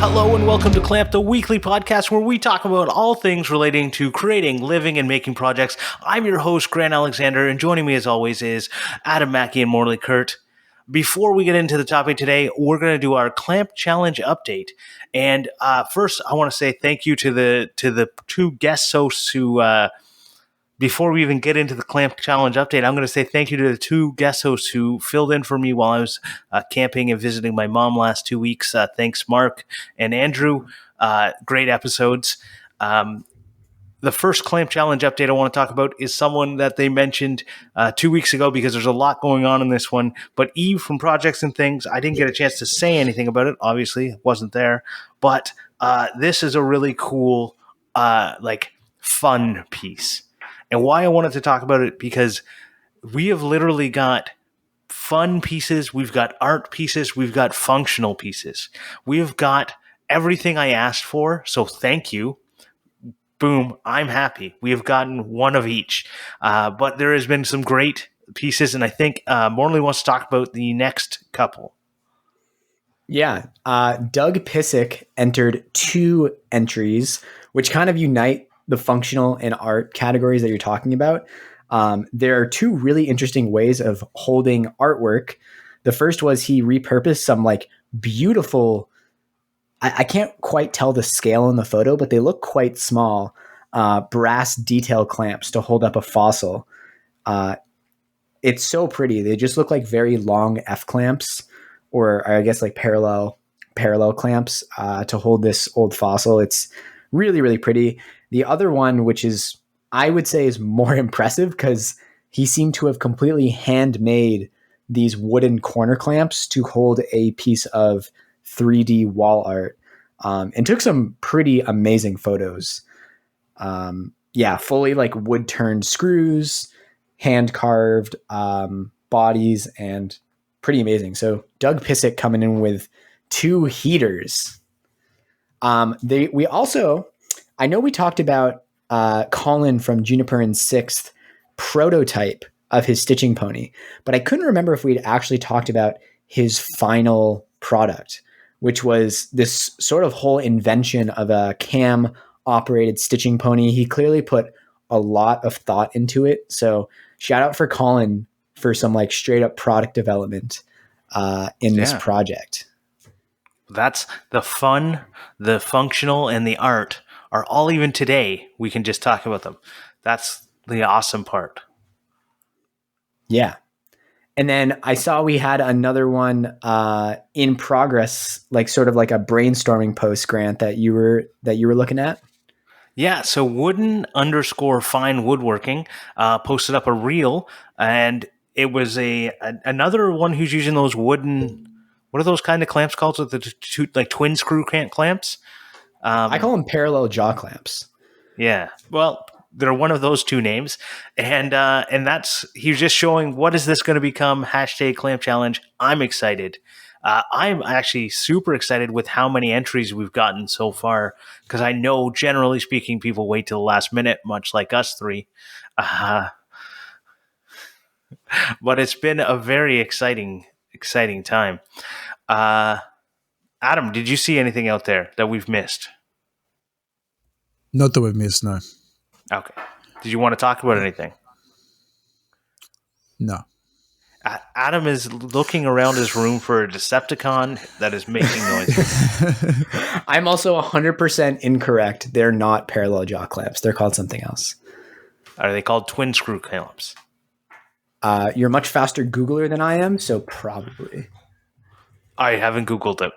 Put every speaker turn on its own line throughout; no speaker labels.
Hello and welcome to Clamp, the weekly podcast where we talk about all things relating to creating, living, and making projects. I'm your host, Grant Alexander, and joining me as always is Adam Mackey and Morley Kurt. Before we get into the topic today, we're going to do our Clamp Challenge update. And first, I want to say thank you to the two guest hosts who... Before we even get into the Clamp Challenge update, I'm going to say thank you to the two guest hosts who filled in for me while I was camping and visiting my mom last 2 weeks. Thanks, Mark and Andrew. Great episodes. The first Clamp Challenge update I want to talk about is someone that they mentioned 2 weeks ago because there's a lot going on in this one. But Eve from Projects and Things, I didn't get a chance to say anything about it. Obviously, wasn't there. But this is a really cool, fun piece. And why I wanted to talk about it, because we have literally got fun pieces, we've got art pieces, we've got functional pieces. We've got everything I asked for, so thank you. Boom, I'm happy. We have gotten one of each. But there has been some great pieces, and I think Morley wants to talk about the next couple.
Yeah, Doug Pissick entered 2 entries, which kind of unite the functional and art categories that you're talking about. There are 2 really interesting ways of holding artwork. The first was he repurposed some beautiful, I can't quite tell the scale in the photo, but they look quite small, brass detail clamps to hold up a fossil. It's so pretty. They just look like very long F clamps, or I guess parallel clamps to hold this old fossil. It's really, really pretty. The other one, which is, I would say, is more impressive because he seemed to have completely handmade these wooden corner clamps to hold a piece of 3D wall art, and took some pretty amazing photos. Fully wood-turned screws, hand-carved bodies, and pretty amazing. So Doug Pissick coming in with 2 heaters. We also... I know we talked about Colin from Juniper and Sixth prototype of his stitching pony, but I couldn't remember if we'd actually talked about his final product, which was this sort of whole invention of a cam operated stitching pony. He clearly put a lot of thought into it. So shout out for Colin for some straight up product development in this project.
That's the fun, the functional, and the art are all even today. We can just talk about them. That's the awesome part.
Yeah. And then I saw we had another one in progress, sort of like a brainstorming post, Grant, that you were looking at.
Yeah. So Wooden_fine woodworking posted up a reel, and it was another one who's using those wooden, what are those kind of clamps called? With the twin screw clamps?
I call them parallel jaw clamps.
Yeah. Well, they're one of those 2 names. And that's, he was just showing, what is this going to become? #Clamp Challenge. I'm excited. I'm actually super excited with how many entries we've gotten so far, because I know, generally speaking, people wait till the last minute, much like us 3. But it's been a very exciting time. Adam, did you see anything out there that we've missed?
Not that we've missed, no.
Okay. Did you want to talk about anything?
No.
Adam is looking around his room for a Decepticon that is making noises.
I'm also 100% incorrect. They're not parallel jaw clamps. They're called something else.
Are they called twin screw clamps?
You're a much faster Googler than I am, so probably.
I haven't Googled it.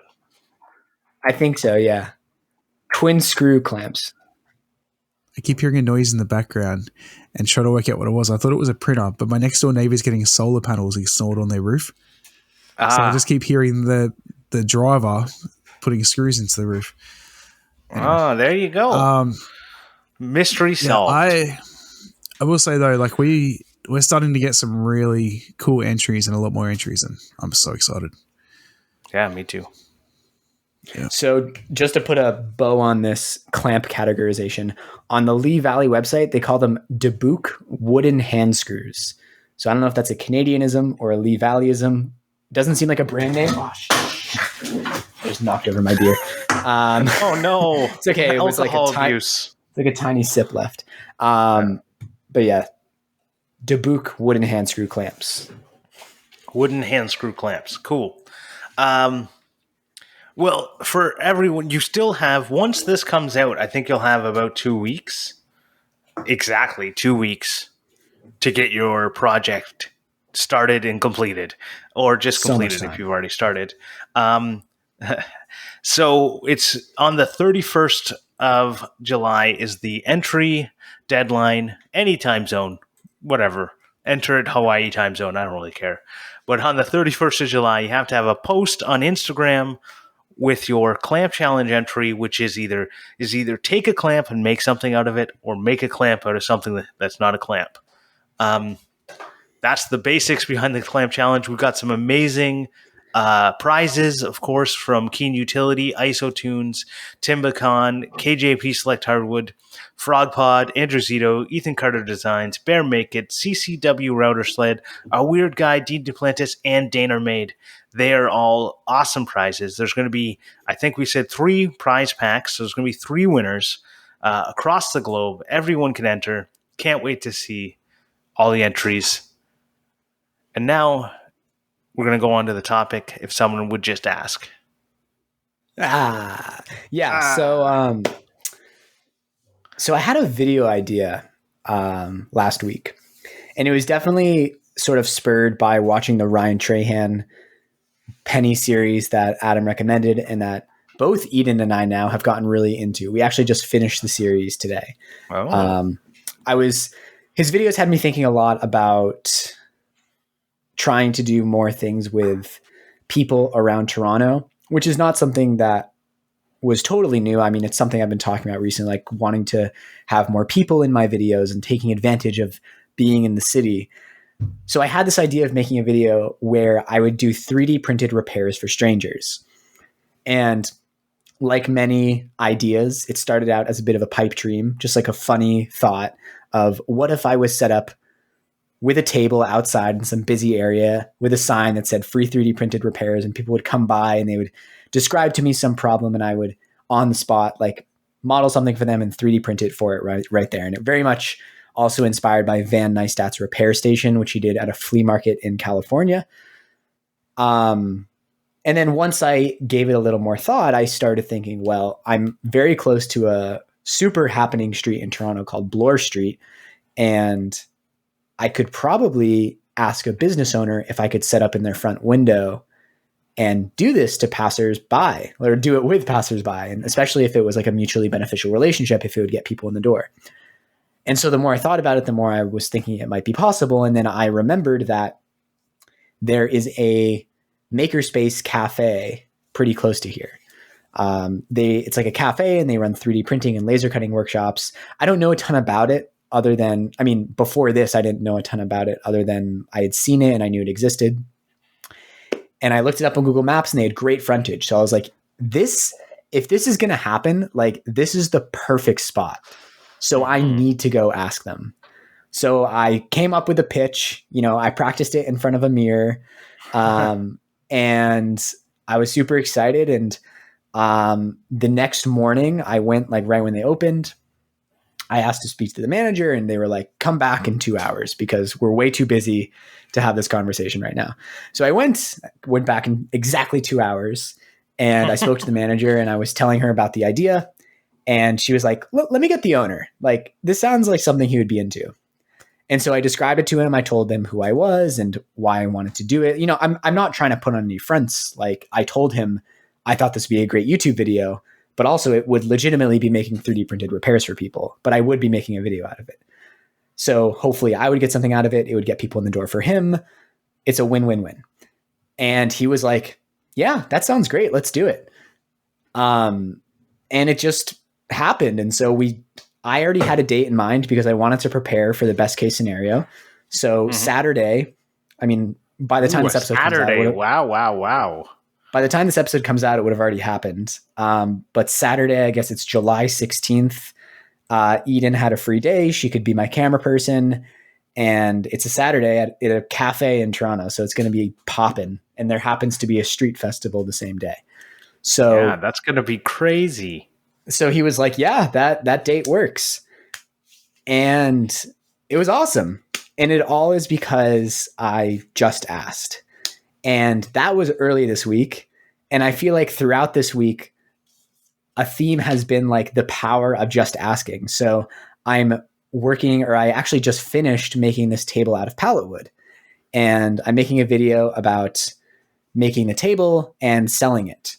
I think so, yeah. Twin screw clamps.
I keep hearing a noise in the background and try to work out what it was. I thought it was a printer, but my next door neighbor's getting solar panels installed on their roof. So I just keep hearing the driver putting screws into the roof.
Anyway. Oh, there you go. Mystery solved.
I will say though, we're starting to get some really cool entries and a lot more entries, and I'm so excited.
Yeah, me too.
Yeah. So just to put a bow on this clamp categorization, on the Lee Valley website, they call them Dubuque wooden hand screws. So I don't know if that's a Canadianism or a Lee Valleyism. Doesn't seem like a brand name. Oh, shit. I just knocked over my beer.
Oh no!
It's okay. It was like
Alcohol abuse.
like a tiny sip left. But yeah, Dubuque wooden hand screw clamps.
Wooden hand screw clamps. Cool. Well, for everyone, you still have, once this comes out, I think you'll have about 2 weeks. Exactly 2 weeks to get your project started and completed, or just completed if you've already started. So it's on the 31st of July is the entry deadline, any time zone, whatever. Enter at Hawaii time zone. I don't really care. But on the 31st of July, you have to have a post on Instagram with your clamp challenge entry, which is either take a clamp and make something out of it, or make a clamp out of something that's not a clamp. That's the basics behind the clamp challenge. We've got some amazing prizes, of course, from Keen Utility, IsoTunes, Timbacon, KJP Select Hardwood, FrogPod, Andrew Zito, Ethan Carter Designs, Bear Make It, CCW Router Sled, Our Weird Guy, Dean Duplantis, and Daner Made. They are all awesome prizes. There's going to be, I think we said 3 prize packs. So there's going to be 3 winners across the globe. Everyone can enter. Can't wait to see all the entries. And now we're going to go on to the topic, if someone would just ask.
So I had a video idea last week, and it was definitely sort of spurred by watching the Ryan Trahan Penny series that Adam recommended, and that both Eden and I now have gotten really into. We actually just finished the series today.
Oh.
His videos had me thinking a lot about trying to do more things with people around Toronto, which is not something that was totally new. I mean, it's something I've been talking about recently, like wanting to have more people in my videos and taking advantage of being in the city. So I had this idea of making a video where I would do 3D printed repairs for strangers. And like many ideas, it started out as a bit of a pipe dream, just like a funny thought of what if I was set up with a table outside in some busy area with a sign that said free 3D printed repairs, and people would come by and they would describe to me some problem, and I would on the spot like model something for them and 3D print it for it right there. And it very much also inspired by Van Neistat's repair station, which he did at a flea market in California. And then once I gave it a little more thought, I started thinking, well, I'm very close to a super happening street in Toronto called Bloor Street, and I could probably ask a business owner if I could set up in their front window and do this to passersby, or do it with passersby. And especially if it was like a mutually beneficial relationship, if it would get people in the door. And so the more I thought about it, the more I was thinking it might be possible. And then I remembered that there is a makerspace cafe pretty close to here. It's like a cafe, and they run 3D printing and laser cutting workshops. I don't know a ton about it other than, I mean, before this, I didn't know a ton about it other than I had seen it and I knew it existed. And I looked it up on Google Maps, and they had great frontage. So I was like, if this is going to happen, like this is the perfect spot. So I need to go ask them. So I came up with a pitch, I practiced it in front of a mirror. And I was super excited. And the next morning I went, like right when they opened, I asked to speak to the manager, and they were like, come back in 2 hours because we're way too busy to have this conversation right now. So I went back in exactly 2 hours, and I spoke to the manager, and I was telling her about the idea. And she was like, let me get the owner. Like, this sounds like something he would be into. And so I described it to him. I told them who I was and why I wanted to do it. I'm not trying to put on any fronts. Like, I told him I thought this would be a great YouTube video, but also it would legitimately be making 3D printed repairs for people, but I would be making a video out of it. So hopefully I would get something out of it. It would get people in the door for him. It's a win-win-win. And he was like, yeah, that sounds great. Let's do it. And it just happened. And so I already had a date in mind because I wanted to prepare for the best case scenario. So Saturday, I mean, by the time this episode comes out,
wow.
By the time this episode comes out, it would have already happened. But Saturday, I guess it's July 16th. Eden had a free day. She could be my camera person. And it's a Saturday at a cafe in Toronto. So it's going to be popping. And there happens to be a street festival the same day. So
yeah, that's going to be crazy.
So he was like, yeah, that date works. And it was awesome. And it all is because I just asked. And that was early this week. And I feel like throughout this week, a theme has been like the power of just asking. So I'm working, or I actually just finished making this table out of pallet wood. And I'm making a video about making the table and selling it.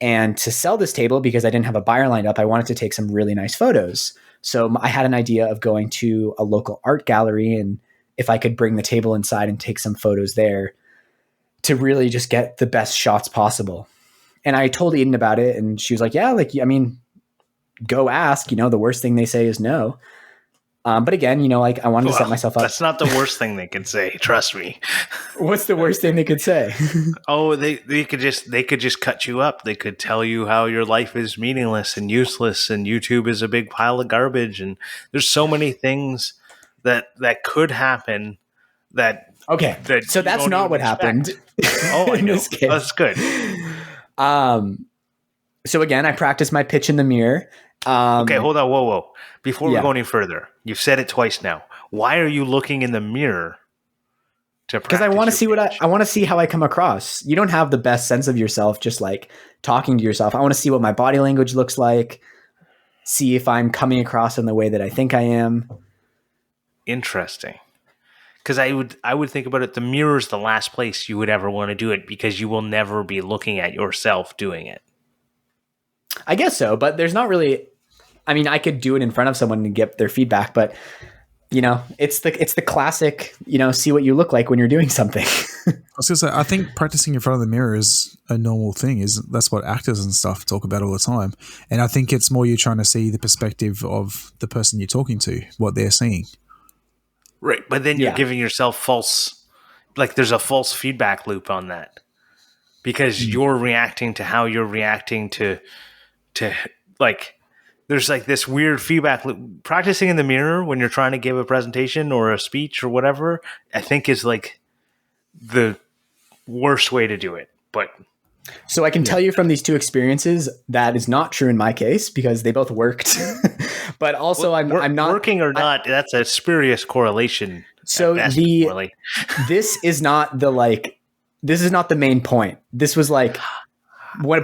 And to sell this table, because I didn't have a buyer lined up, I wanted to take some really nice photos. So I had an idea of going to a local art gallery, and if I could bring the table inside and take some photos there to really just get the best shots possible. And I told Eden about it, and she was like, yeah, like, I mean, go ask, the worst thing they say is no. But again, like I wanted to set myself up.
That's not the worst thing they can say. Trust me.
What's the worst thing they could say?
Oh, they could just cut you up. They could tell you how your life is meaningless and useless, and YouTube is a big pile of garbage. And there's so many things that could happen.
Okay, so that's not what happened.
Oh, I know. That's good.
So again, I practiced my pitch in the mirror.
Okay, hold on. Whoa. Before we go any further, you've said it twice now. Why are you looking in the mirror to practice?
Because I want to see I want to see how I come across. You don't have the best sense of yourself just like talking to yourself. I want to see what my body language looks like, see if I'm coming across in the way that I think I am.
Interesting. Because I would think about it, the mirror is the last place you would ever want to do it, because you will never be looking at yourself doing it.
I guess so, but there's not really. I mean, I could do it in front of someone and get their feedback, but it's the classic. See what you look like when you're doing something.
I was gonna say, I think practicing in front of the mirror is a normal thing. That's what actors and stuff talk about all the time. And I think it's more you're trying to see the perspective of the person you're talking to, what they're seeing.
Right, but then you're giving yourself false. Like there's a false feedback loop on that, because you're reacting to how you're reacting to like. There's like this weird feedback loop. Practicing in the mirror when you're trying to give a presentation or a speech or whatever, I think is like the worst way to do it. But
so I can tell you from these two experiences that is not true in my case, because they both worked. But also I'm not
working or not. That's a spurious correlation.
So this is not the main point. This was like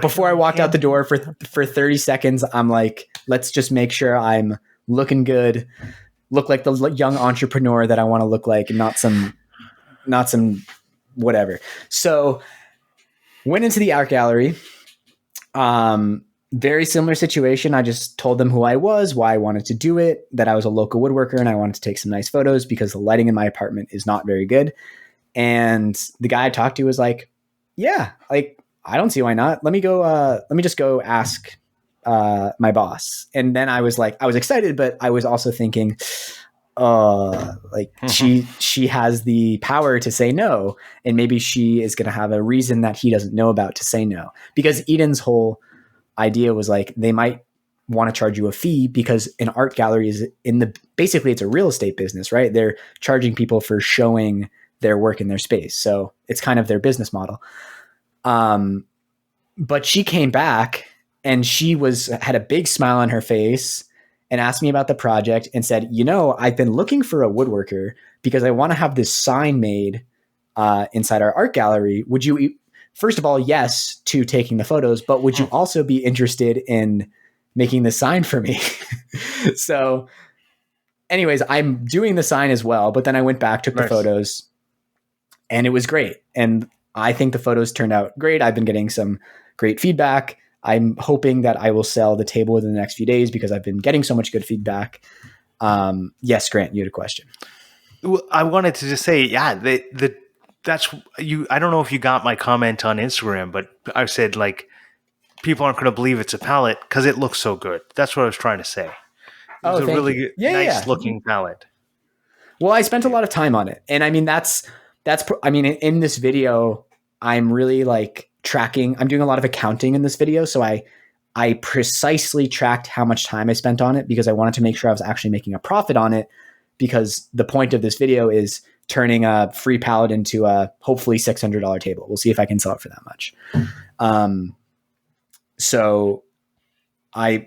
before I walked out the door for 30 seconds, I'm like, let's just make sure I'm looking good, look like the young entrepreneur that I want to look like, and not some whatever. So went into the art gallery. Very similar situation. I just told them who I was, why I wanted to do it, that I was a local woodworker and I wanted to take some nice photos because the lighting in my apartment is not very good. And the guy I talked to was like, yeah, like, I don't see why not. Let me just go ask my boss. And then I was excited, but I was also thinking, she has the power to say no, and maybe she is going to have a reason that he doesn't know about to say no. Because Eden's whole idea was like, they might want to charge you a fee because an art gallery is basically it's a real estate business, right? They're charging people for showing their work in their space. So it's kind of their business model. But she came back and she had a big smile on her face and asked me about the project and said, I've been looking for a woodworker because I want to have this sign made inside our art gallery. Would you, first of all, yes to taking the photos, but would you also be interested in making the sign for me? So anyways, I'm doing the sign as well, but then I went back, took the photos, and it was great. And I think the photos turned out great. I've been getting some great feedback. I'm hoping that I will sell the table within the next few days because I've been getting so much good feedback. Yes, Grant, you had a question.
Well, I wanted to just say, that's you. I don't know if you got my comment on Instagram, but I said like people aren't going to believe it's a palette because it looks so good. That's what I was trying to say. It was a really nice looking palette.
Well, I spent a lot of time on it, and I mean in this video, I'm really like tracking. I'm doing a lot of accounting in this video, so I precisely tracked how much time I spent on it because I wanted to make sure I was actually making a profit on it. Because the point of this video is turning a free palette into a hopefully $600 table. We'll see if I can sell it for that much. So I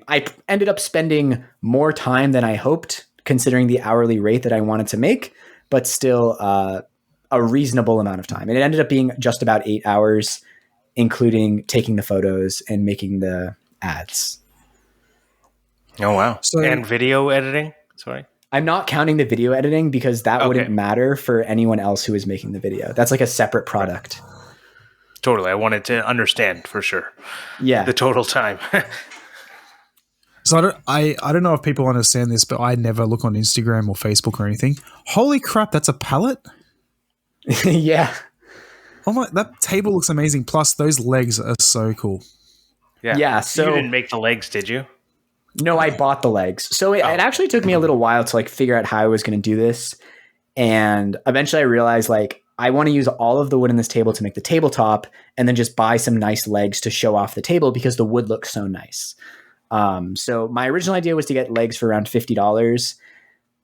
ended up spending more time than I hoped, considering the hourly rate that I wanted to make, but still a reasonable amount of time. And it ended up being just about 8 hours, including taking the photos and making the ads.
Oh, wow.
So-
and video editing? Sorry.
I'm not counting the video editing because that wouldn't matter for anyone else who is making the video. That's like a separate product.
Totally. I wanted to understand for sure.
Yeah.
The total time.
So I don't know if people understand this, but I never look on Instagram or Facebook or anything. Holy crap, that's a pallet?
Yeah.
Oh my, that table looks amazing. Plus, those legs are so cool.
Yeah. So
you didn't make the legs, did you?
No, I bought the legs. So it actually took me a little while to like figure out how I was going to do this. And eventually I realized like I want to use all of the wood in this table to make the tabletop and then just buy some nice legs to show off the table because the wood looks so nice. So my original idea was to get legs for around $50.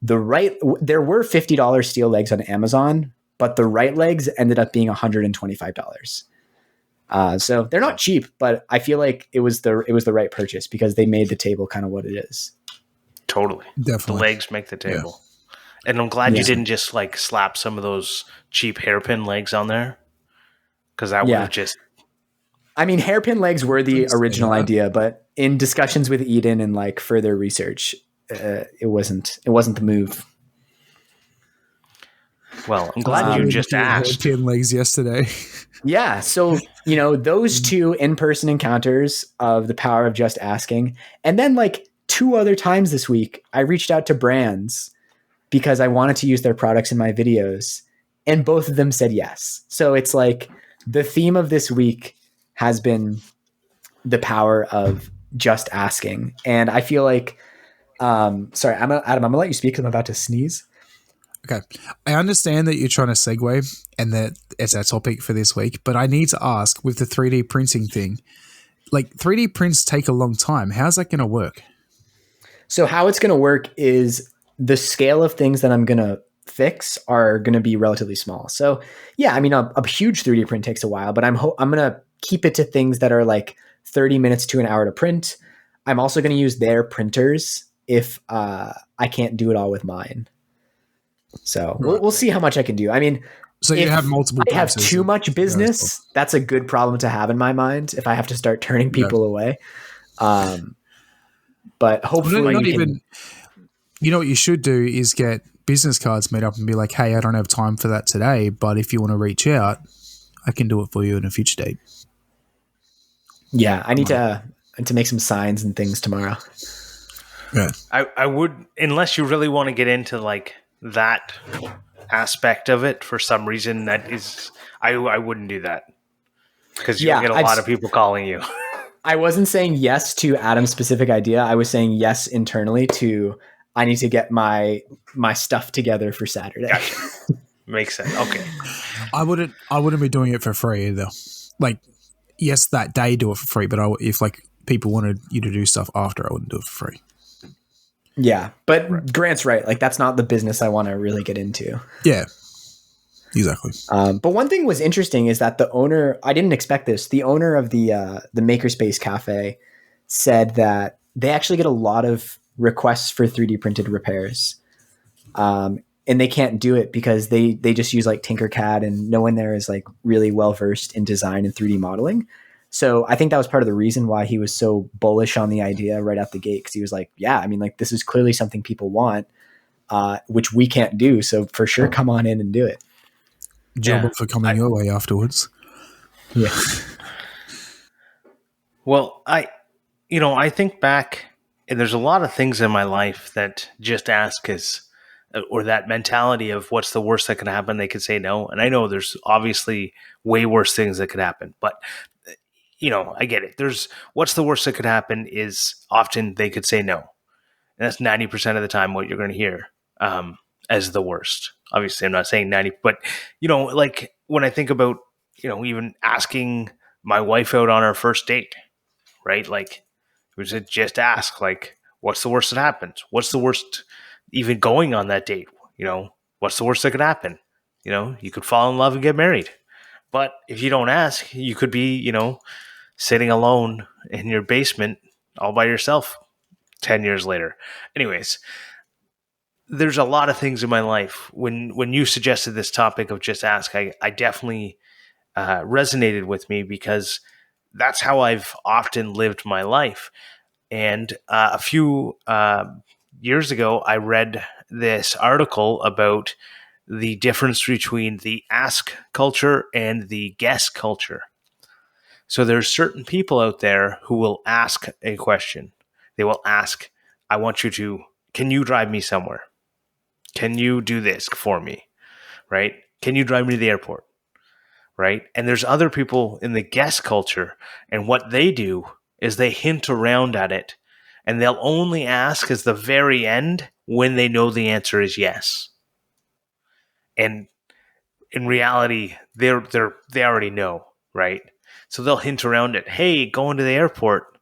There were $50 steel legs on Amazon, but the right legs ended up being $125. So they're not cheap, but I feel like it was the right purchase because they made the table kind of what it is.
Totally.
Definitely.
The legs make the table. Yeah. And I'm glad you didn't just like slap some of those cheap hairpin legs on there. Because that would have just...
I mean, hairpin legs were the original idea, but in discussions with Eden and like further research, it wasn't the move.
Well, I'm glad you just asked.
Hairpin legs yesterday.
Yeah. So, those two in-person encounters of the power of just asking. And then like 2 other times this week, I reached out to brands because I wanted to use their products in my videos. And both of them said yes. So it's like the theme of this week has been the power of just asking. And I feel like, sorry, Adam, I'm going to let you speak because I'm about to sneeze.
Okay. I understand that you're trying to segue and that it's our topic for this week, but I need to ask with the 3D printing thing, like 3D prints take a long time. How's that going to work?
So how it's going to work is the scale of things that I'm going to fix are going to be relatively small. So yeah, I mean, a huge 3D print takes a while, but I'm going to keep it to things that are like 30 minutes to an hour to print. I'm also going to use their printers if I can't do it all with mine. So we'll see how much I can do. I mean,
so you have multiple.
I have too much business. That's a good problem to have in my mind. If I have to start turning people away, but hopefully,
you know what you should do is get business cards made up and be like, "Hey, I don't have time for that today, but if you want to reach out, I can do it for you in a future date."
Yeah, I need to make some signs and things tomorrow.
Yeah,
I would, unless you really want to get into like that aspect of it for some reason. That is, I wouldn't do that because you'll get a lot of people calling you.
I wasn't saying yes to Adam's specific idea. I was saying yes internally to I need to get my stuff together for Saturday.
Gotcha. Makes sense. Okay.
I wouldn't be doing it for free either. Like, yes, that day do it for free, but if like people wanted you to do stuff after, I wouldn't do it for free.
Yeah, but Grant's right. Like, that's not the business I want to really get into.
Yeah, exactly.
But one thing was interesting is that the owner, I didn't expect this. The owner of the Makerspace Cafe said that they actually get a lot of requests for 3D printed repairs. And they can't do it because they just use like Tinkercad and no one there is like really well versed in design and 3D modeling. So I think that was part of the reason why he was so bullish on the idea right out the gate. Cause he was like, yeah, I mean, like this is clearly something people want, which we can't do. So for sure, come on in and do it.
Job for coming your way afterwards.
Yeah.
Well, I think back and there's a lot of things in my life that just ask is, or that mentality of what's the worst that can happen. They could say no. And I know there's obviously way worse things that could happen, but I get it. There's what's the worst that could happen is often they could say no. And that's 90% of the time what you're going to hear as the worst. Obviously, I'm not saying 90, but, like when I think about, even asking my wife out on our first date, right? Like, it was just ask, like, what's the worst that happens? What's the worst even going on that date? What's the worst that could happen? You could fall in love and get married. But if you don't ask, you could be, sitting alone in your basement all by yourself 10 years later. Anyways, there's a lot of things in my life. When you suggested this topic of just ask, I definitely resonated with me because that's how I've often lived my life. And a few years ago, I read this article about the difference between the ask culture and the guess culture. So there's certain people out there who will ask a question. They will ask, can you drive me somewhere? Can you do this for me? Right? Can you drive me to the airport? Right? And there's other people in the guess culture, and what they do is they hint around at it, and they'll only ask at the very end when they know the answer is yes. And in reality, they already know, right? So they'll hint around it. Hey, going to the airport,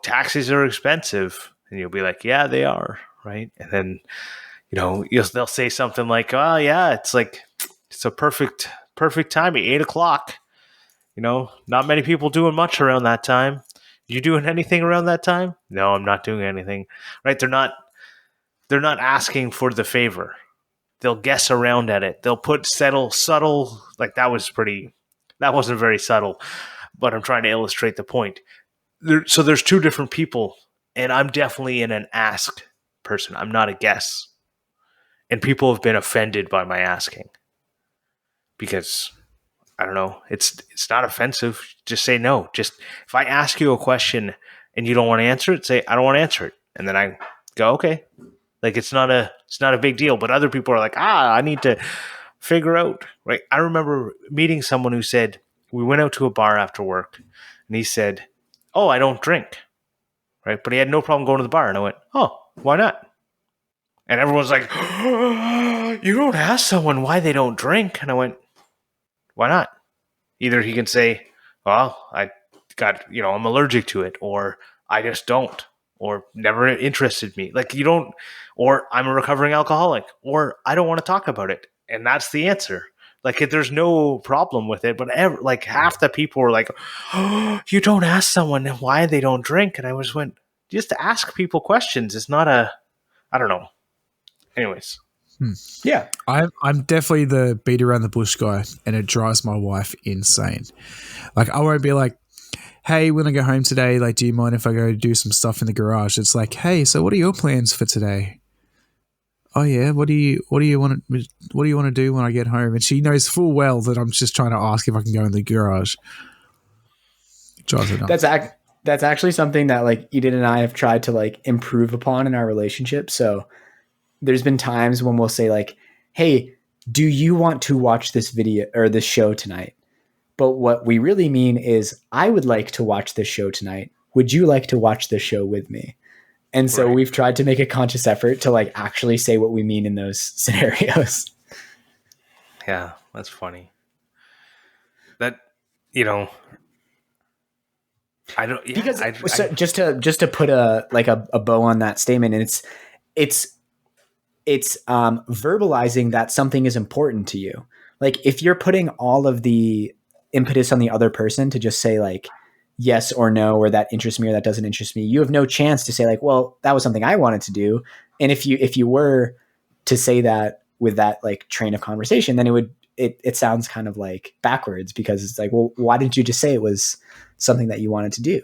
taxis are expensive, and you'll be like, yeah, they are, right? And then they'll say something like, oh yeah, it's a perfect timing, 8:00. Not many people doing much around that time. You doing anything around that time? No, I'm not doing anything. Right? They're not asking for the favor. They'll guess around at it. They'll put subtle, like that wasn't very subtle, but I'm trying to illustrate the point. So there's two different people, and I'm definitely in an ask person. I'm not a guess. And people have been offended by my asking because I don't know. It's not offensive. Just say no. Just if I ask you a question and you don't want to answer it, say I don't want to answer it, and then I go okay. Like it's not a big deal. But other people are like, I need to figure out. Right? I remember meeting someone who said we went out to a bar after work, and he said, "Oh, I don't drink." Right? But he had no problem going to the bar, and I went, "Oh, why not?" And everyone's like, "You don't ask someone why they don't drink," and I went, "Why not?" Either he can say, well, I'm allergic to it, or I just don't, or never interested me. Like you don't, or I'm a recovering alcoholic, or I don't want to talk about it. And that's the answer. Like there's no problem with it, but half the people were like, oh, you don't ask someone why they don't drink. And I went, just to ask people questions. It's not I don't know. Anyways.
Yeah.
I'm definitely the beat around the bush guy, and it drives my wife insane. Like I won't be like, hey, when I go home today, like, do you mind if I go do some stuff in the garage? It's like, hey, so what are your plans for today? Oh yeah, what do you want to do when I get home? And she knows full well that I'm just trying to ask if I can go in the garage. Drives her nuts.
That's actually something that like Eden and I have tried to like improve upon in our relationship. So there's been times when we'll say like, hey, do you want to watch this video or this show tonight? But what we really mean is, I would like to watch this show tonight. Would you like to watch this show with me? And so We've tried to make a conscious effort to like actually say what we mean in those scenarios.
Yeah, that's funny. That, I don't, yeah,
because just to put a bow on that statement, and it's verbalizing that something is important to you. Like if you're putting all of the impetus on the other person to just say like yes or no, or that interests me or that doesn't interest me, you have no chance to say like, well, that was something I wanted to do. And if you were to say that with that like train of conversation, then it sounds kind of like backwards, because it's like, well, why didn't you just say it was something that you wanted to do?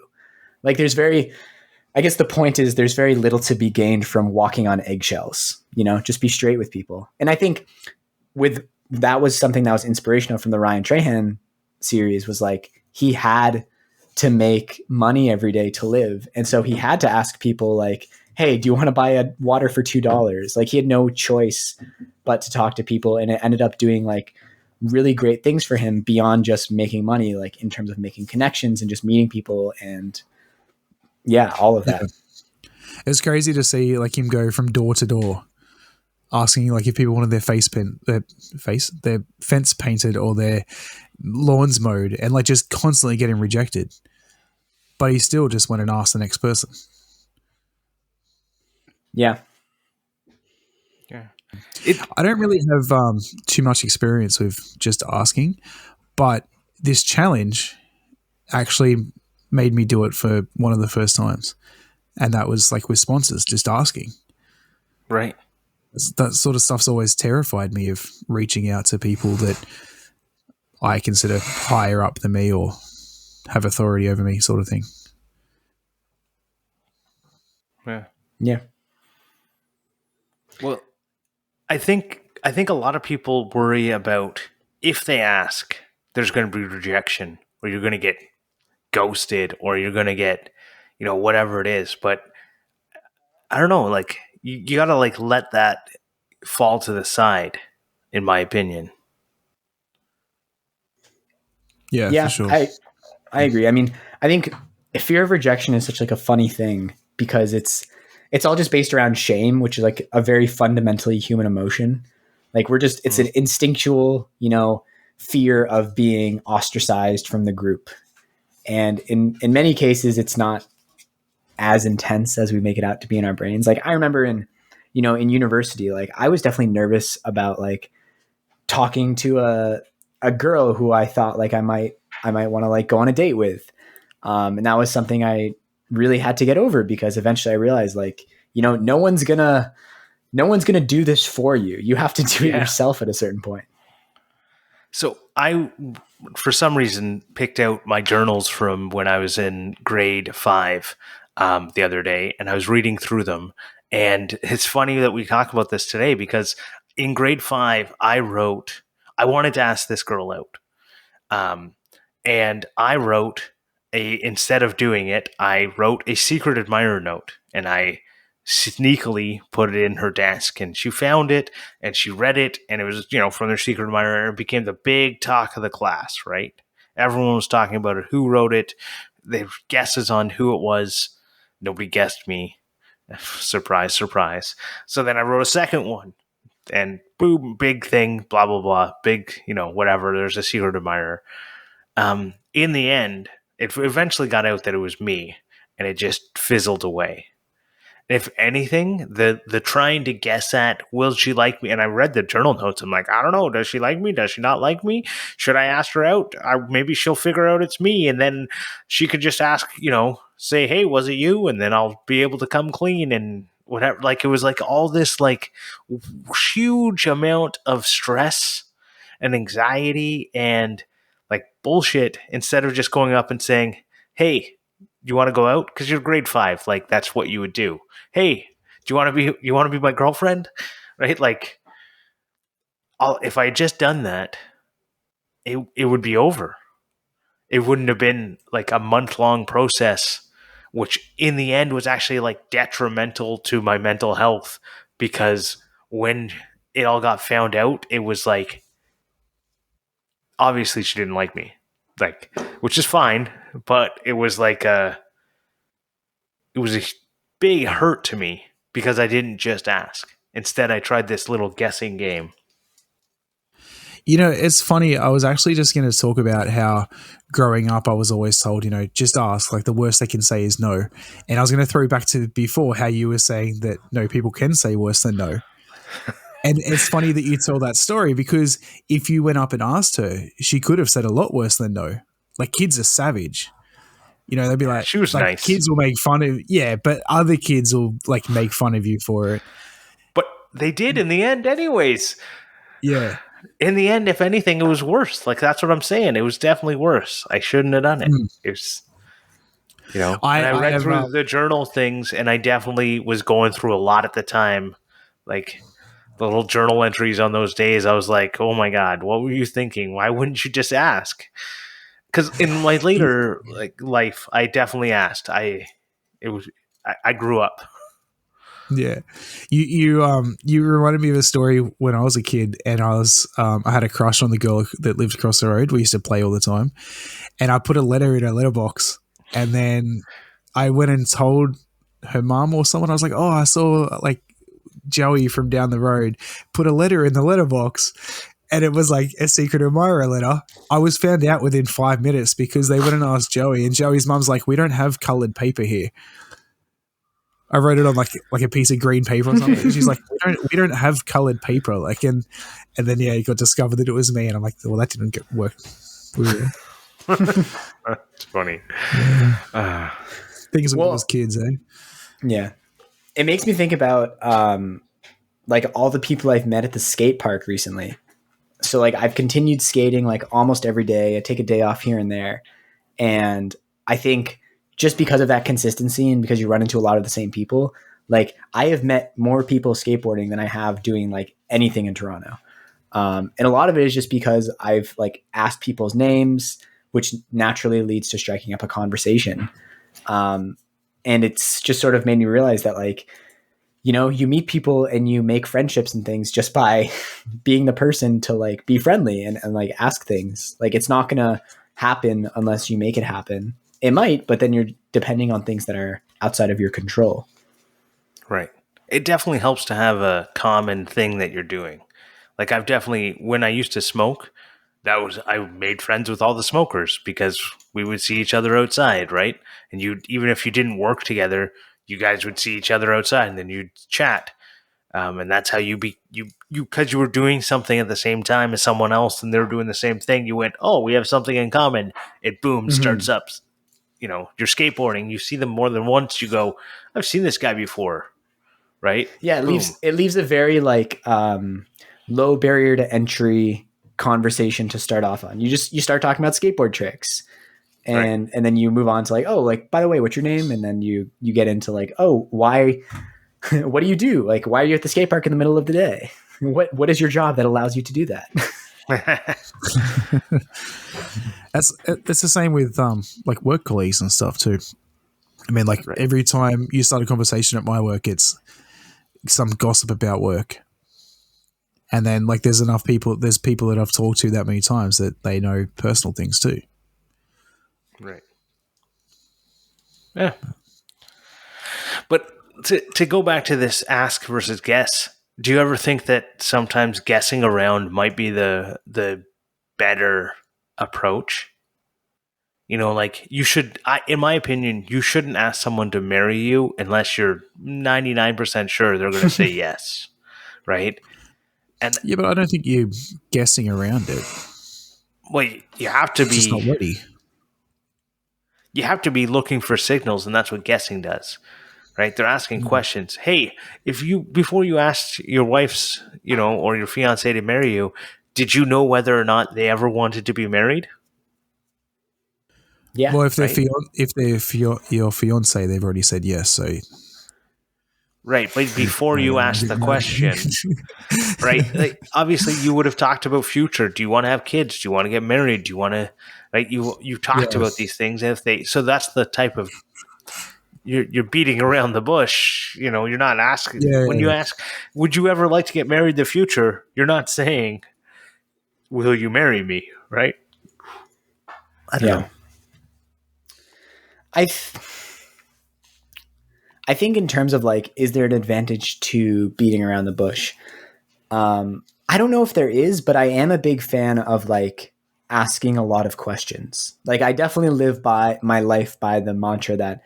Like I guess the point is there's very little to be gained from walking on eggshells, just be straight with people. And I think that was something that was inspirational from the Ryan Trahan series, was like, he had to make money every day to live. And so he had to ask people like, hey, do you want to buy a water for $2? Like he had no choice but to talk to people. And it ended up doing like really great things for him beyond just making money, like in terms of making connections and just meeting people and yeah, all of that.
Yeah. It's crazy to see like him go from door to door asking like if people wanted their their fence painted or their lawns mowed, and like just constantly getting rejected. But he still just went and asked the next person.
Yeah.
Yeah.
I don't really have too much experience with just asking, but this challenge actually made me do it for one of the first times. And that was like with sponsors, just asking.
Right.
That sort of stuff's always terrified me, of reaching out to people that I consider higher up than me or have authority over me, sort of thing.
Yeah.
Yeah.
Well, I think a lot of people worry about, if they ask, there's going to be rejection, or you're going to get ghosted, or you're going to get, whatever it is. But I don't know, like you got to like let that fall to the side, in my opinion.
Yeah, for sure.
I agree. I mean, I think fear of rejection is such like a funny thing, because it's all just based around shame, which is like a very fundamentally human emotion. Like it's an instinctual, fear of being ostracized from the group. And in many cases, it's not as intense as we make it out to be in our brains. Like I remember in university, like I was definitely nervous about like talking to a girl who I thought like I might want to like go on a date with. And that was something I really had to get over, because eventually I realized like, no one's gonna do this for you. You have to do it yourself at a certain point.
So I, for some reason, picked out my journals from when I was in grade 5 the other day, and I was reading through them. And it's funny that we talk about this today, because in grade 5, I wanted to ask this girl out. And I wrote instead of doing it, I wrote a secret admirer note, and I sneakily put it in her desk, and she found it and she read it, and it was, from their secret admirer, and it became the big talk of the class, right? Everyone was talking about it, who wrote it, they guesses on who it was. Nobody guessed me. Surprise, surprise. So then I wrote a second one, and boom, big thing, blah, blah, blah, big, whatever, there's a secret admirer. In the end, it eventually got out that it was me, and it just fizzled away. If anything, the trying to guess at, will she like me? And I read the journal notes. I'm like, I don't know. Does she like me? Does she not like me? Should I ask her out? Maybe she'll figure out it's me. And then she could just ask, say, hey, was it you? And then I'll be able to come clean and whatever. Like, it was like all this like huge amount of stress and anxiety and like bullshit, instead of just going up and saying, hey, you want to go out? Because you're grade 5. Like, that's what you would do. Hey, do you want to be my girlfriend? Right? Like, if I had just done that, it would be over. It wouldn't have been like a month-long process, which in the end was actually like detrimental to my mental health, because when it all got found out, it was like, obviously she didn't like me, like, which is fine, but it was like it was a big hurt to me, because I didn't just ask. Instead, I tried this little guessing game.
It's funny. I was actually just going to talk about how growing up, I was always told, just ask. Like, the worst they can say is no. And I was going to throw back to before how you were saying that no, people can say worse than no. And it's funny that you tell that story, because if you went up and asked her, she could have said a lot worse than no. Like, kids are savage. They'd be like,
she was
like,
nice.
Kids will make fun of, but other kids will like make fun of you for it.
But they did in the end anyways.
Yeah.
In the end, if anything, it was worse. Like, that's what I'm saying. It was definitely worse. I shouldn't have done it. It was, I read through the journal things, and I definitely was going through a lot at the time. Like, the little journal entries on those days, I was like, oh my God, what were you thinking? Why wouldn't you just ask? Because in my later life, I definitely asked. I grew up.
Yeah, you reminded me of a story when I was a kid, and I had a crush on the girl that lived across the road. We used to play all the time, and I put a letter in her letterbox, and then I went and told her mum or someone. I was like, oh, I saw like Joey from down the road put a letter in the letterbox, and it was like a secret admirer letter. I was found out within 5 minutes, because they went and asked Joey, and Joey's mum's like, we don't have colored paper here. I wrote it on like a piece of green paper or something. She's like, we don't have colored paper. Like, and then it got discovered that it was me, and I'm like, well, that didn't work.
It's funny.
Things we
Well-
do as kids, eh?
Yeah. It makes me think about like all the people I've met at the skate park recently. So like I've continued skating like almost every day. I take a day off here and there. And I think just because of that consistency and because you run into a lot of the same people, like I have met more people skateboarding than I have doing like anything in Toronto. And a lot of it is just because I've like asked people's names, which naturally leads to striking up a conversation. And it's just sort of made me realize that like, you know, you meet people and you make friendships and things just by being the person to like be friendly and like ask things. Like it's not going to happen unless you make it happen. It might, but then you're depending on things that are outside of your control.
Right. It definitely helps to have a common thing that you're doing. Like I've definitely, when I used to smoke, I made friends with all the smokers because we would see each other outside, right? And even if you didn't work together, you guys would see each other outside and then you'd chat. And that's how because you were doing something at the same time as someone else and they're doing the same thing, you went, oh, we have something in common. It boom, starts up. You know, you're skateboarding, you see them more than once, you go, I've seen this guy before, right?
Yeah,
Boom.
it leaves a very like low barrier to entry conversation to start off on. You start talking about skateboard tricks. And then you move on to like, oh, like by the way, what's your name? And then you get into like, oh, why what do you do? Like why are you at the skate park in the middle of the day? What is your job that allows you to do that?
It's the same with like work colleagues and stuff too. I mean, like every time you start a conversation at my work, it's some gossip about work. And then like there's people that I've talked to that many times that they know personal things too.
Right. Yeah. But to go back to this ask versus guess, do you ever think that sometimes guessing around might be the better approach? You know, like in my opinion, you shouldn't ask someone to marry you unless you're 99% sure they're going to say yes, right? And
yeah, but I don't think you're guessing around it.
Well, you have to
It's just not ready.
You have to be looking for signals, and that's what guessing does, right? They're asking questions. Hey, before you asked your wife's, or your fiance to marry you, did you know whether or not they ever wanted to be married?
Yeah.
Well, if they're
right?
your fiance, they've already said yes. So
right, but before you ask the question, right? Like, obviously, you would have talked about future. Do you want to have kids? Do you want to get married? Do you want to? Right? You talked about these things, and so that's the type of you're beating around the bush. You're not asking when you ask, would you ever like to get married in the future? You're not saying, will you marry me? Right? I don't know.
I think in terms of like, is there an advantage to beating around the bush? I don't know if there is, but I am a big fan of like asking a lot of questions. Like I definitely live by my life by the mantra that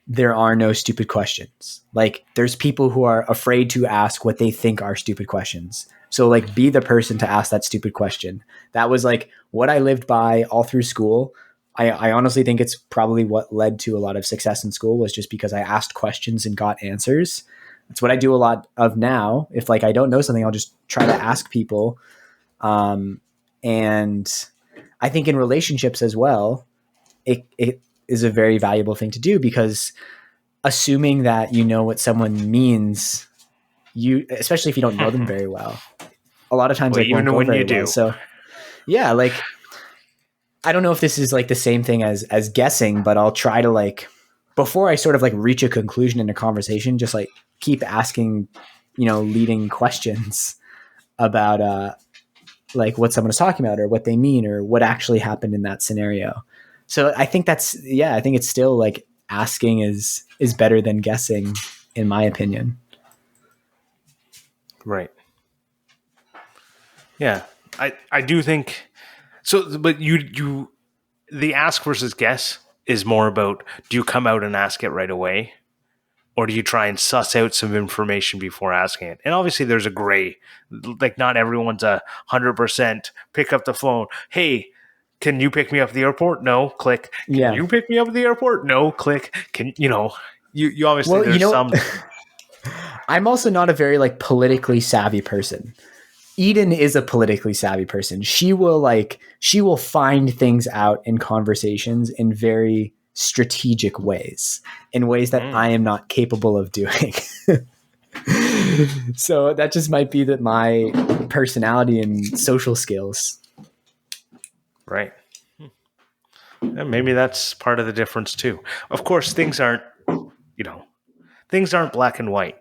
there are no stupid questions. Like there's people who are afraid to ask what they think are stupid questions. So like be the person to ask that stupid question. That was like what I lived by all through school. I honestly think it's probably what led to a lot of success in school was just because I asked questions and got answers. That's what I do a lot of now. If like I don't know something, I'll just try to ask people. And I think in relationships as well, it is a very valuable thing to do because assuming that you know what someone means, especially if you don't know them very well, a lot of times
well,
it won't
even
go
when
very
you do.
well. So yeah, like I don't know if this is like the same thing as guessing, but I'll try to like before I sort of like reach a conclusion in a conversation, just like keep asking, leading questions about like what someone is talking about or what they mean or what actually happened in that scenario. So I think I think it's still like asking is better than guessing in my opinion.
Right. Yeah. I do think so, but the ask versus guess is more about, do you come out and ask it right away? Or do you try and suss out some information before asking it? And obviously there's a gray, like not everyone's 100% pick up the phone. Hey, Can you pick me up at the airport? No. Click. Can you pick me up at the airport? No. Click. Can you obviously there's some.
I'm also not a very like politically savvy person. Eden is a politically savvy person. She will find things out in conversations in very strategic ways, in ways that I am not capable of doing. So that just might be that my personality and social skills.
Right. And maybe that's part of the difference too. Of course, things aren't black and white.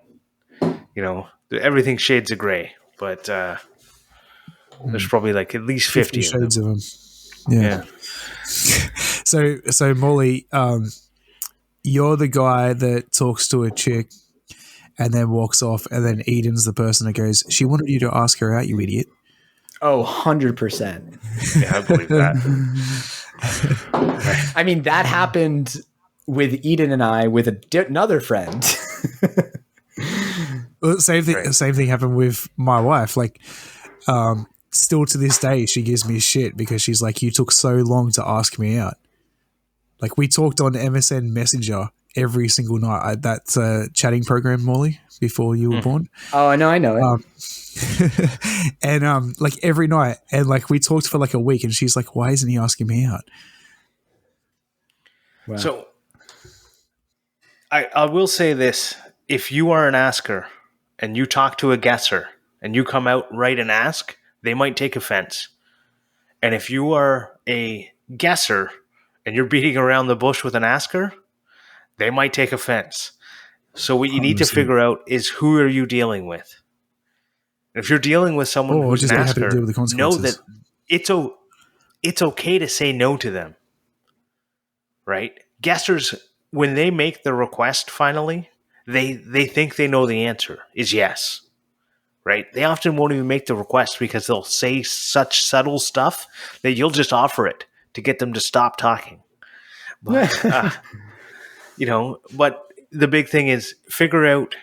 Everything's shades of gray, but there's probably like at least 50
shades
of them.
Yeah. So Morley, you're the guy that talks to a chick and then walks off, and then Eden's the person that goes, "She wanted you to ask her out, you idiot."
Oh, 100%.
Yeah, I believe that.
I mean, that happened with Eden and I with another friend.
Well, same thing happened with my wife. Like, still to this day, she gives me shit because she's like, "You took so long to ask me out." Like, we talked on MSN Messenger every single night. That chatting program, Morley, before you were born.
Oh, I know it.
And like every night, and like we talked for like a week, and she's like, "Why isn't he asking me out?"
Wow.
So I will say this: if you are an asker and you talk to a guesser and you come out right and ask, they might take offense. And if you are a guesser and you're beating around the bush with an asker, they might take offense. So what you need to figure out is, who are you dealing with? If you're dealing with someone who's an asker, know that it's okay to say no to them. Right? Guessers, when they make the request finally, they think they know the answer is yes. Right? They often won't even make the request because they'll say such subtle stuff that you'll just offer it to get them to stop talking. But but the big thing is, figure out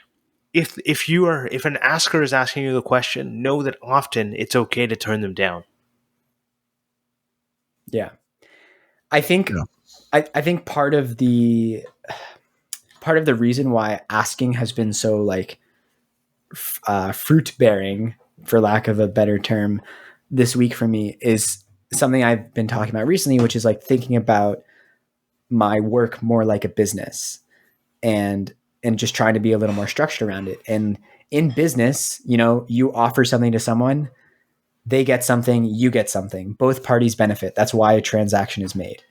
if an asker is asking you the question, know that often it's okay to turn them down.
Yeah. I think part of the reason why asking has been so like fruit bearing, for lack of a better term, this week for me is something I've been talking about recently, which is like thinking about my work more like a business and just trying to be a little more structured around it. And in business, you offer something to someone, they get something, you get something, both parties benefit. That's why a transaction is made.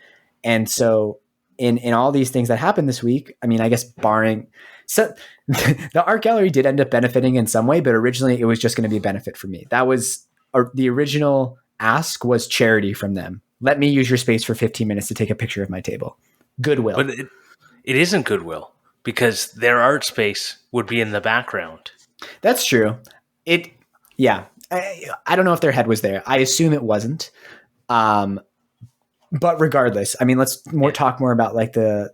And so in all these things that happened this week, I mean, I guess barring the art gallery did end up benefiting in some way, but originally it was just going to be a benefit for me. That was the original ask was charity from them. Let me use your space for 15 minutes to take a picture of my table. Goodwill.
But it isn't goodwill, because their art space would be in the background.
That's true. I don't know if their head was there. I assume it wasn't. But regardless, I mean, let's talk more about like the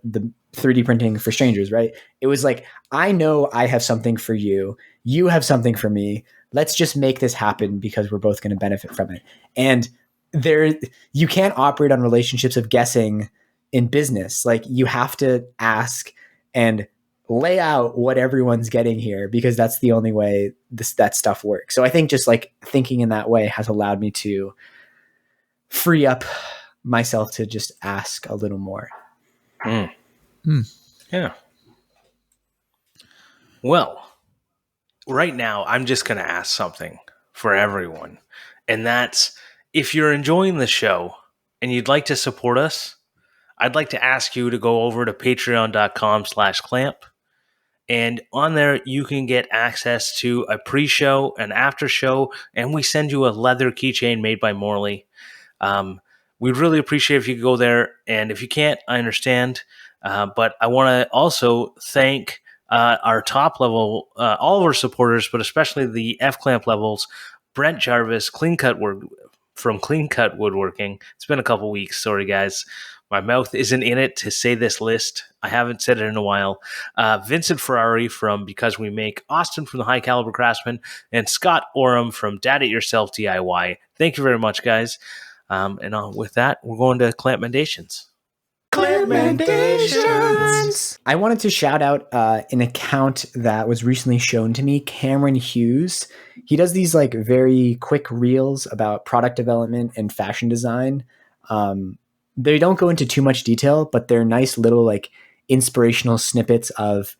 3D printing for strangers, right? It was like, I know I have something for you. You have something for me. Let's just make this happen because we're both going to benefit from it. And you can't operate on relationships of guessing in business. Like, you have to ask and lay out what everyone's getting here, because that's the only way that stuff works. So I think just like thinking in that way has allowed me to free up myself to just ask a little more.
Yeah. Well, right now I'm just going to ask something for everyone. And that's, if you're enjoying the show and you'd like to support us, I'd like to ask you to go over to patreon.com/clamp. And on there, you can get access to a pre-show, an after show, and we send you a leather keychain made by Morley. We'd really appreciate if you could go there. And if you can't, I understand. But I want to also thank our top level, all of our supporters, but especially the F-Clamp levels, Brent Jarvis, from Clean Cut Woodworking. It's been a couple weeks. Sorry, guys. My mouth isn't in it to say this list. I haven't said it in a while. Vincent Ferrari from Because We Make, Austin from the High Caliber Craftsman, and Scott Oram from Dad It Yourself DIY. Thank you very much, guys. With that, we're going to Clampmendations.
Clampmendations. I wanted to shout out an account that was recently shown to me, Cameron Hughes. He does these like very quick reels about product development and fashion design. They don't go into too much detail, but they're nice little like inspirational snippets of,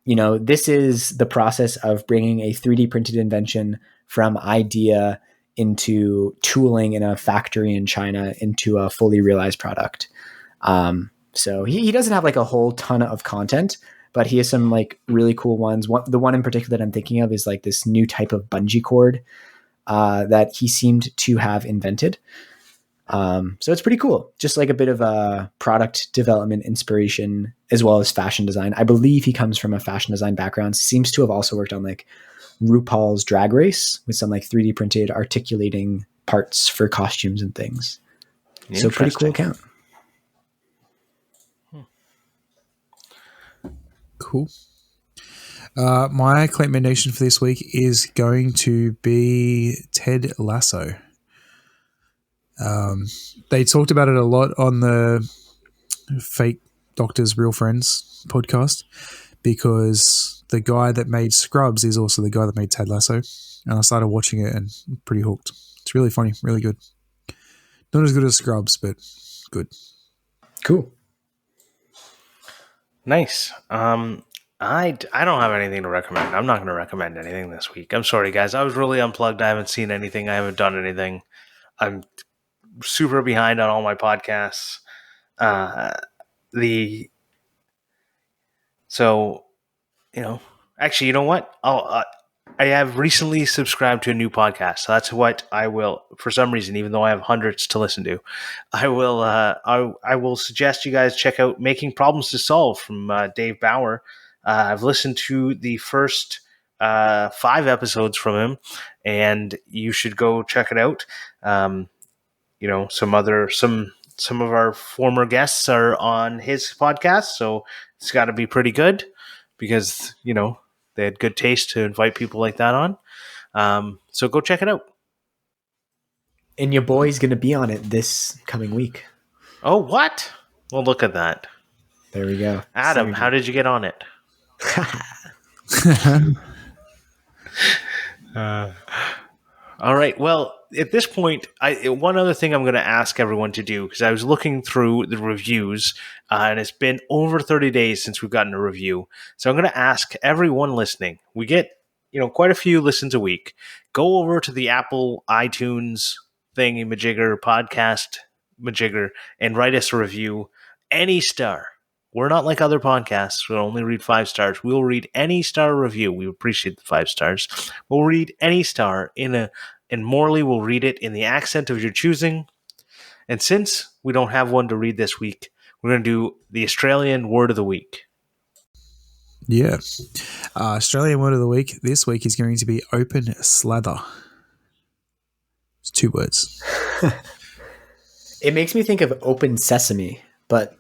this is the process of bringing a 3D printed invention from idea into tooling in a factory in China into a fully realized product. So he doesn't have like a whole ton of content, but he has some like really cool ones. The one in particular that I'm thinking of is like this new type of bungee cord that he seemed to have invented. So it's pretty cool. Just like a bit of a product development inspiration as well as fashion design. I believe he comes from a fashion design background. Seems to have also worked on like RuPaul's Drag Race with some like 3D printed articulating parts for costumes and things. So pretty cool account.
Cool. My clampmendation for this week is going to be Ted Lasso. They talked about it a lot on the Fake Doctors, Real Friends podcast because the guy that made Scrubs is also the guy that made Ted Lasso. And I started watching it and I'm pretty hooked. It's really funny, really good. Not as good as Scrubs, but good.
Cool.
Nice. I don't have anything to recommend. I'm not going to recommend anything this week. I'm sorry, guys. I was really unplugged. I haven't seen anything. I haven't done anything. I'm super behind on all my podcasts. Actually, you know what? I have recently subscribed to a new podcast. So that's what I will, for some reason, even though I have hundreds to listen to, I will suggest you guys check out Making Problems to Solve from Dave Bauer. I've listened to the first 5 episodes from him, and you should go check it out. Some of our former guests are on his podcast, so it's got to be pretty good because, they had good taste to invite people like that on. So go check it out.
And your boy's going to be on it this coming week.
Oh, what? Well, look at that.
There we go.
Adam, how did you get on it? All right. Well, at this point, one other thing I'm going to ask everyone to do, because I was looking through the reviews, and it's been over 30 days since we've gotten a review. So I'm going to ask everyone listening. We get, quite a few listens a week. Go over to the Apple iTunes thingy-majigger, podcast majigger, and write us a review. Any star. We're not like other podcasts. We'll only read 5 stars. We'll read any star review. We appreciate the 5 stars. We'll read any star and Morley will read it in the accent of your choosing. And since we don't have one to read this week, we're going to do the Australian word of the week.
Yeah. Australian word of the week this week is going to be open slather. It's 2 words.
It makes me think of open sesame, but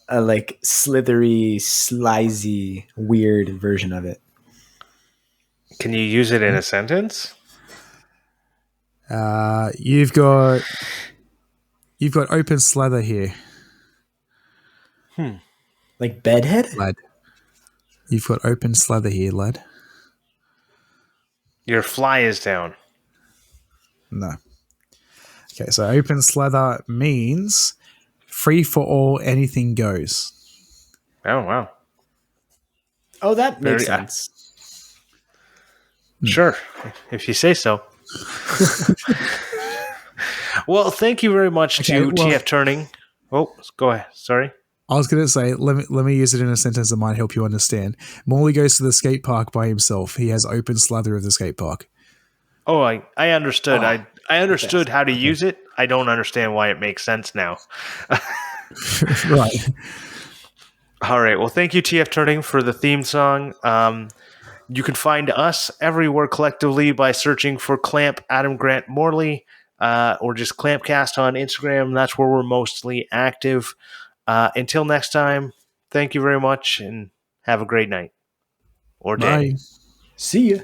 a like slithery, slizy, weird version of it.
Can you use it in a sentence?
You've got open slather here.
Like bedhead?
Lad. You've got open slather here, lad.
Your fly is down.
No. Okay, so open slather means free for all, anything goes.
Oh, wow.
Oh, that makes sense.
Sure, if you say so. Well, thank you very much to TF Turning. Oh, go ahead. Sorry.
I was going to say, let me use it in a sentence that might help you understand. Morley goes to the skate park by himself. He has open slather of the skate park.
Oh, I understood. I understood how to use it. I don't understand why it makes sense now.
Right.
All right. Well, thank you, TF Turning, for the theme song. You can find us everywhere collectively by searching for Clamp, Adam Grant, Morley, or just Clampcast on Instagram. That's where we're mostly active. Until next time, thank you very much and have a great night or day.
Bye.
See ya.